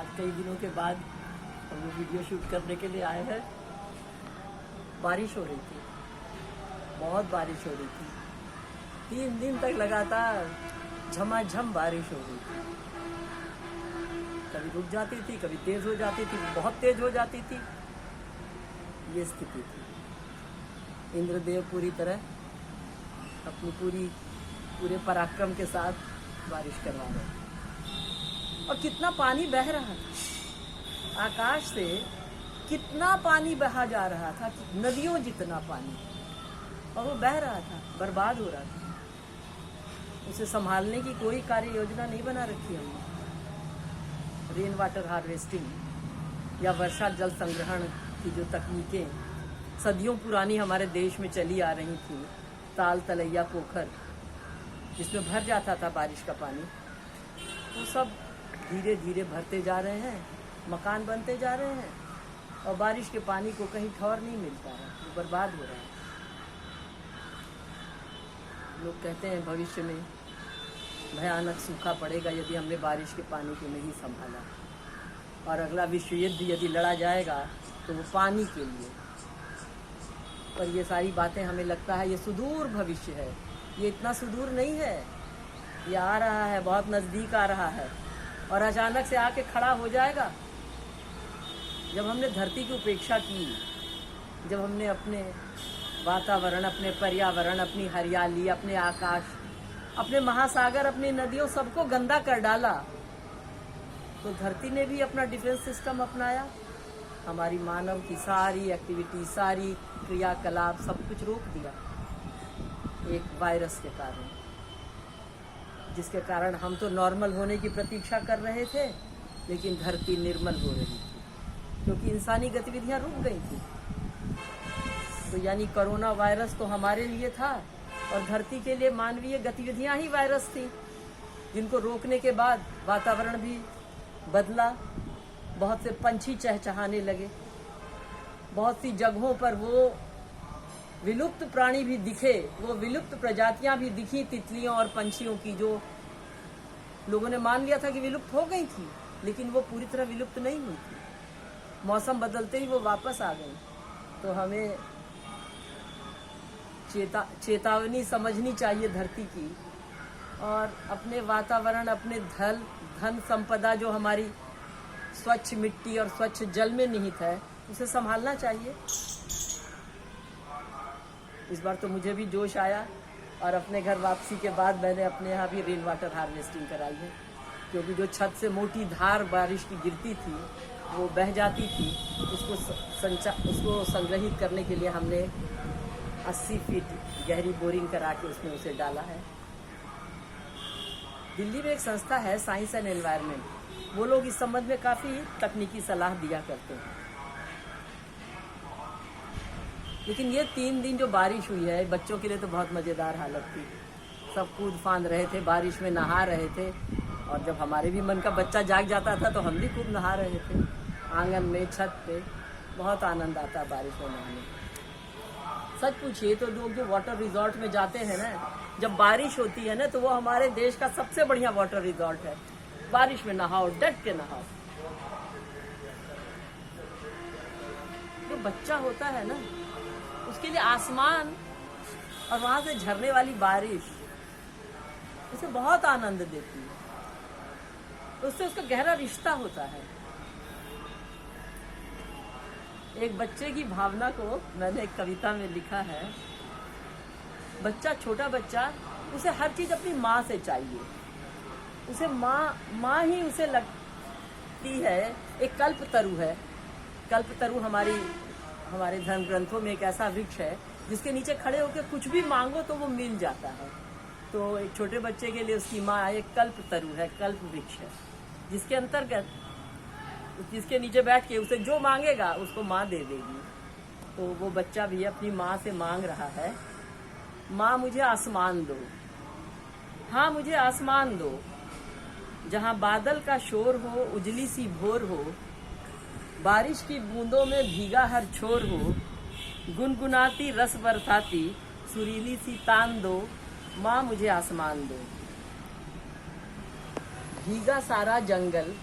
आज कई दिनों के बाद हम लोग वीडियो शूट करने के लिए आए हैं। बारिश हो रही थी, बहुत बारिश हो रही थी। 3 दिन तक लगातार झमाझम बारिश हो रही थी। कभी रुक जाती थी, कभी तेज हो जाती थी, बहुत तेज हो जाती थी। ये स्थिति थी। इंद्रदेव पूरी तरह अपनी पूरे पराक्रम के साथ बारिश करवा रहे। और कितना पानी बह रहा था, आकाश से कितना पानी बहा जा रहा था, नदियों जितना पानी, और वो बह रहा था, बर्बाद हो रहा था। उसे संभालने की कोई कार्य योजना नहीं बना रखी हमने। रेन वाटर हार्वेस्टिंग या वर्षा जल संग्रहण की जो तकनीकें सदियों पुरानी हमारे देश में चली आ रही थी, ताल तलैया पोखर जिसमें भर जाता था बारिश का पानी, वो सब धीरे धीरे भरते जा रहे हैं, मकान बनते जा रहे हैं, और बारिश के पानी को कहीं ठौर नहीं मिल पा रहा, वो बर्बाद हो रहा है। लोग कहते हैं भविष्य में भयानक सूखा पड़ेगा यदि हमने बारिश के पानी को नहीं संभाला, और अगला विश्व युद्ध यदि लड़ा जाएगा तो वो पानी के लिए। पर ये सारी बातें हमें लगता है ये सुदूर भविष्य है। ये इतना सुदूर नहीं है, ये आ रहा है, बहुत नज़दीक आ रहा है, और अचानक से आके खड़ा हो जाएगा। जब हमने धरती की उपेक्षा की, जब हमने अपने वातावरण, अपने पर्यावरण, अपनी हरियाली, अपने आकाश, अपने महासागर, अपनी नदियों सबको गंदा कर डाला, तो धरती ने भी अपना डिफेंस सिस्टम अपनाया। हमारी मानव की सारी एक्टिविटी, सारी क्रियाकलाप, सब कुछ रोक दिया एक वायरस के कारण, जिसके कारण हम तो नॉर्मल होने की प्रतीक्षा कर रहे थे, लेकिन धरती निर्मल हो रही थी क्योंकि इंसानी गतिविधियां रुक गई थी। तो यानी कोरोना वायरस तो हमारे लिए था, और धरती के लिए मानवीय गतिविधियां ही वायरस थी, जिनको रोकने के बाद वातावरण भी बदला। बहुत से पंछी चहचहाने लगे, बहुत सी जगहों पर वो विलुप्त प्राणी भी दिखे, वो विलुप्त प्रजातियां भी दिखी, तितलियों और पंछियों की, जो लोगों ने मान लिया था कि विलुप्त हो गई थी, लेकिन वो पूरी तरह विलुप्त नहीं हुई थी। मौसम बदलते ही वो वापस आ गई। तो हमें चेतावनी समझनी चाहिए धरती की, और अपने वातावरण, अपने धन संपदा जो हमारी स्वच्छ मिट्टी और स्वच्छ जल में निहित है, उसे संभालना चाहिए। इस बार तो मुझे भी जोश आया, और अपने घर वापसी के बाद मैंने अपने यहाँ भी रेन वाटर हार्वेस्टिंग कराई है, क्योंकि जो छत से मोटी धार बारिश की गिरती थी, वो बह जाती थी। उसको संग्रहित करने के लिए हमने 80 फीट गहरी बोरिंग करा के उसमें उसे डाला है। दिल्ली में एक संस्था है, साइंस एंड एनवायरनमेंट, वो लोग इस संबंध में काफ़ी तकनीकी सलाह दिया करते हैं। लेकिन ये 3 दिन जो बारिश हुई है, बच्चों के लिए तो बहुत मज़ेदार हालत थी। सब कूद फांद रहे थे, बारिश में नहा रहे थे, और जब हमारे भी मन का बच्चा जाग जाता था तो हम भी खूब नहा रहे थे, आंगन में, छत पे। बहुत आनंद आता बारिश में नहाने। सच पूछिए तो लोग जो वाटर रिजॉर्ट में जाते हैं ना, जब बारिश होती है ना, तो वो हमारे देश का सबसे बढ़िया वाटर रिजॉर्ट है। बारिश में नहाओ, डट के नहाओ। जो बच्चा होता है ना, उसके लिए आसमान और वहां से झरने वाली बारिश उसे बहुत आनंद देती है, उससे उसका गहरा रिश्ता होता है। एक बच्चे की भावना को मैंने एक कविता में लिखा है। बच्चा, छोटा बच्चा, उसे हर चीज अपनी माँ से चाहिए। उसे माँ ही उसे लगती है। एक कल्पतरु है। कल्पतरु हमारे धर्म ग्रंथों में एक ऐसा वृक्ष है जिसके नीचे खड़े होकर कुछ भी मांगो तो वो मिल जाता है। तो एक छोटे बच्चे के लिए उसकी माँ एक कल्पतरु है, कल्प वृक्ष है, जिसके अंतर्गत, जिसके नीचे बैठ के उसे जो मांगेगा उसको माँ दे देगी। तो वो बच्चा भी अपनी माँ से मांग रहा है, माँ मुझे आसमान दो, हाँ मुझे आसमान दो, जहाँ बादल का शोर हो, उजली सी भोर हो, बारिश की बूंदों में भीगा हर छोर हो, गुनगुनाती रस बरसाती सुरीली सी तान दो, माँ मुझे आसमान दो। भीगा सारा जंगल,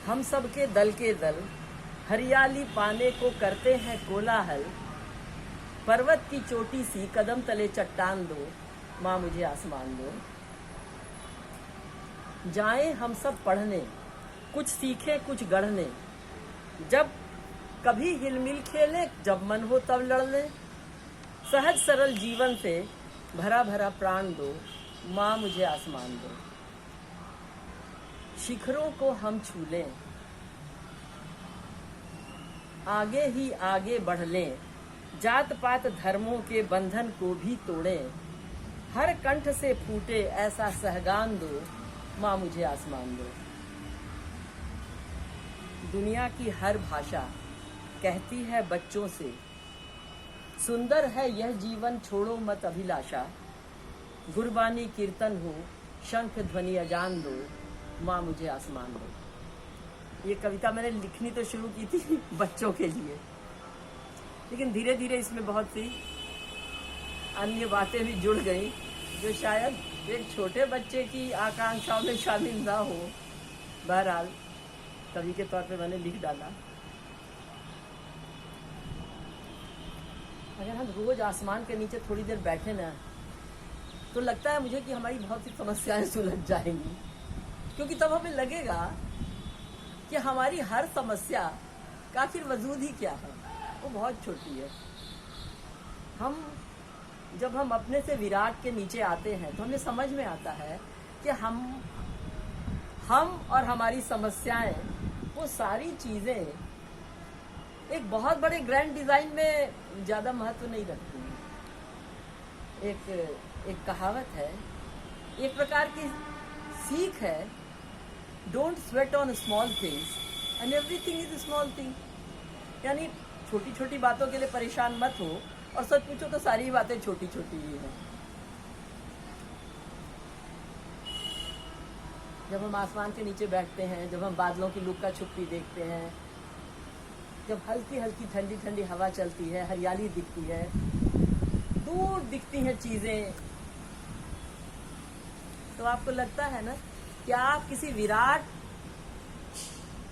हम सबके दल के दल हरियाली पाने को करते हैं कोलाहल। पर्वत की चोटी सी कदम तले चट्टान दो, माँ मुझे आसमान दो। जाएं हम सब पढ़ने, कुछ सीखें कुछ गढ़ने। जब कभी हिलमिल खेलें, जब मन हो तब लड़ लें। सहज सरल जीवन से भरा भरा प्राण दो, माँ मुझे आसमान दो। शिखरों को हम छू लें, आगे ही आगे बढ़ लें। जात पात धर्मों के बंधन को भी तोड़ें। हर कंठ से फूटे ऐसा सहगान दो, माँ मुझे आसमान दो। दुनिया की हर भाषा कहती है बच्चों से, सुंदर है यह जीवन छोड़ो मत अभिलाषा। गुरबानी कीर्तन हो, शंख ध्वनि अजान दो, माँ मुझे आसमान दो। ये कविता मैंने लिखनी तो शुरू की थी बच्चों के लिए, लेकिन धीरे धीरे इसमें बहुत सी अन्य बातें भी जुड़ गई जो शायद एक छोटे बच्चे की आकांक्षाओं में शामिल ना हो। बहरहाल कवि के तौर पे मैंने लिख डाला। अगर हम रोज आसमान के नीचे थोड़ी देर बैठे ना, तो लगता है मुझे कि हमारी बहुत सी समस्याएं सुलझ जाएंगी, क्योंकि तब हमें लगेगा कि हमारी हर समस्या का आखिर वजूद ही क्या है, वो बहुत छोटी है। जब हम अपने से विराट के नीचे आते हैं तो हमें समझ में आता है कि हम और हमारी समस्याएं, वो सारी चीजें एक बहुत बड़े ग्रैंड डिजाइन में ज्यादा महत्व नहीं रखती हैं। एक कहावत है, एक प्रकार की सीख है, don't sweat on small things and everything is small thing. यानी छोटी छोटी बातों के लिए परेशान मत हो, और सच पूछो तो सारी बातें छोटी छोटी ही हैं। जब हम आसमान के नीचे बैठते हैं, जब हम बादलों की लुक्का छुपी देखते हैं, जब हल्की हल्की ठंडी ठंडी हवा चलती है, हरियाली दिखती है, दूर दिखती हैं चीजें, तो आपको लगता है ना कि आप किसी विराट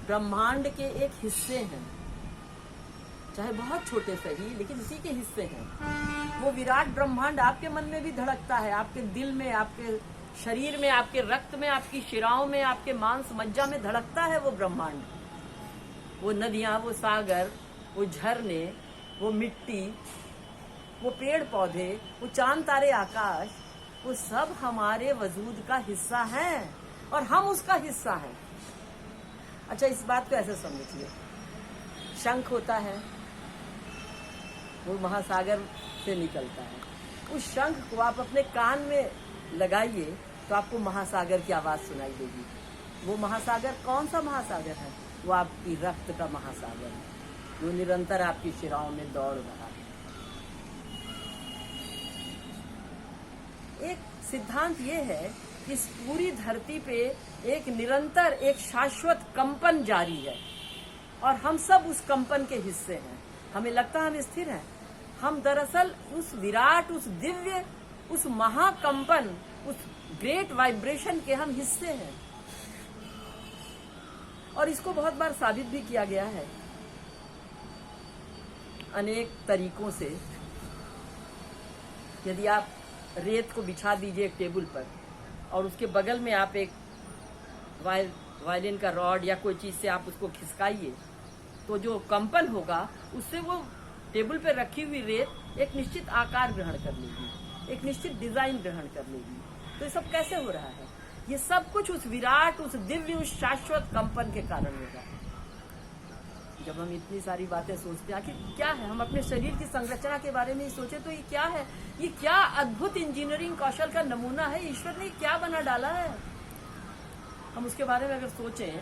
ब्रह्मांड के एक हिस्से हैं, चाहे बहुत छोटे सही, लेकिन उसी के हिस्से हैं। वो विराट ब्रह्मांड आपके मन में भी धड़कता है, आपके दिल में, आपके शरीर में, आपके रक्त में, आपकी शिराओं में, आपके मांस मज्जा में धड़कता है वो ब्रह्मांड। वो नदियां, वो सागर, वो झरने, वो मिट्टी, वो पेड़ पौधे, वो चांद तारे आकाश, वो सब हमारे वजूद का हिस्सा हैं और हम उसका हिस्सा हैं। अच्छा, इस बात को ऐसे समझिए, शंख होता है, वो महासागर से निकलता है। उस शंख को आप अपने कान में लगाइए तो आपको महासागर की आवाज सुनाई देगी। वो महासागर कौन सा महासागर है? वो आपकी रक्त का महासागर है, जो निरंतर आपकी शिराओं में दौड़ रहा है। एक सिद्धांत ये है कि इस पूरी धरती पे एक निरंतर, एक शाश्वत कंपन जारी है और हम सब उस कंपन के हिस्से हैं। हमें लगता है हम स्थिर हैं, हम दरअसल उस विराट, उस दिव्य, उस महाकंपन, उस ग्रेट वाइब्रेशन के हम हिस्से हैं। और इसको बहुत बार साबित भी किया गया है अनेक तरीकों से। यदि आप रेत को बिछा दीजिए एक टेबल पर और उसके बगल में आप एक वायलिन का रॉड या कोई चीज से आप उसको खिसकाइए, तो जो कंपन होगा उससे वो टेबल पर रखी हुई रेत एक निश्चित आकार ग्रहण कर लेगी, एक निश्चित डिजाइन ग्रहण कर लेगी। तो ये सब कैसे हो रहा है? ये सब कुछ उस विराट, उस दिव्य, उस शाश्वत कंपन के कारण होगा। जब हम इतनी सारी बातें सोचते हैं, आखिर क्या है, हम अपने शरीर की संरचना के बारे में ही सोचे तो ये क्या है? ये क्या अद्भुत इंजीनियरिंग कौशल का नमूना है, ईश्वर ने क्या बना डाला है। हम उसके बारे में अगर सोचें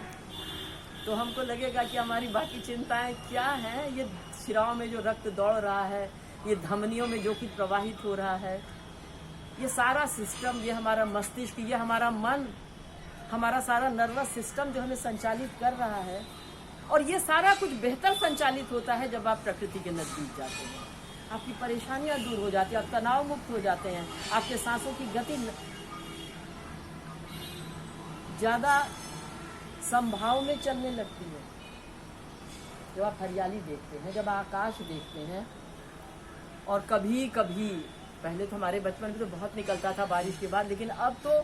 तो हमको लगेगा कि हमारी बाकी चिंताएं क्या हैं। ये शिराओं में जो रक्त दौड़ रहा है, ये धमनियों में जो कुछ प्रवाहित हो रहा है, ये सारा सिस्टम, ये हमारा मस्तिष्क, ये हमारा मन, हमारा सारा नर्वस सिस्टम जो हमें संचालित कर रहा है, और ये सारा कुछ बेहतर संचालित होता है जब आप प्रकृति के नजदीक जाते हैं। आपकी परेशानियां दूर हो जाती हैं, आप तनाव मुक्त हो जाते हैं, आपके सांसों की गति ज्यादा संभाव में चलने लगती है। जब आप हरियाली देखते हैं, जब आकाश देखते हैं, और कभी कभी पहले तो हमारे बचपन में तो बहुत निकलता था बारिश के बाद, लेकिन अब तो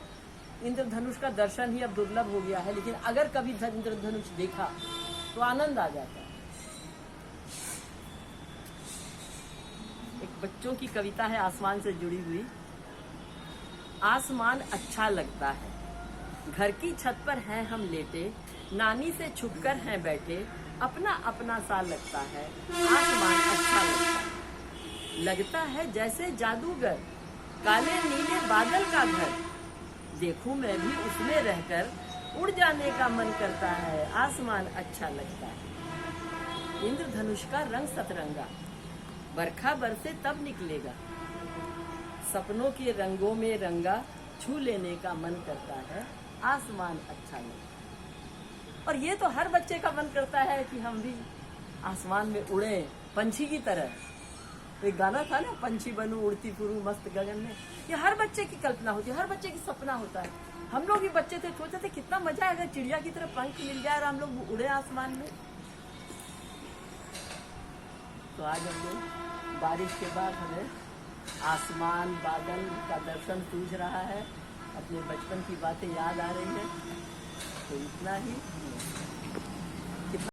इंद्रधनुष का दर्शन ही अब दुर्लभ हो गया है। लेकिन अगर कभी इंद्रधनुष देखा तो आनंद आ जाता है। एक बच्चों की कविता है आसमान से जुड़ी हुई। आसमान अच्छा लगता है, घर की छत पर हैं हम लेटे, नानी से छुपकर हैं बैठे, अपना अपना सा लगता है, आसमान अच्छा लगता है जैसे जादूगर, काले नीले बादल का घर, देखूं मैं भी उसमें रहकर, उड़ जाने का मन करता है, आसमान अच्छा लगता है। इंद्रधनुष का रंग सतरंगा, बरखा बरसे तब निकलेगा, सपनों के रंगों में रंगा, छू लेने का मन करता है, आसमान अच्छा लगता है। और ये तो हर बच्चे का मन करता है कि हम भी आसमान में उड़े पंछी की तरह। एक गाना था ना, पंछी बनूं उड़ती फिरूं मस्त गगन में। ये हर बच्चे की कल्पना होती है, हर बच्चे की सपना होता है। हम लोग भी बच्चे थे, सोचते थे कितना मजा आएगा, चिड़िया की तरह पंख मिल जाए और हम लोग उड़े आसमान में। तो आज हम लोग बारिश के बाद हमें आसमान बादल का दर्शन सूझ रहा है, अपने बचपन की बातें याद आ रही है। तो इतना ही।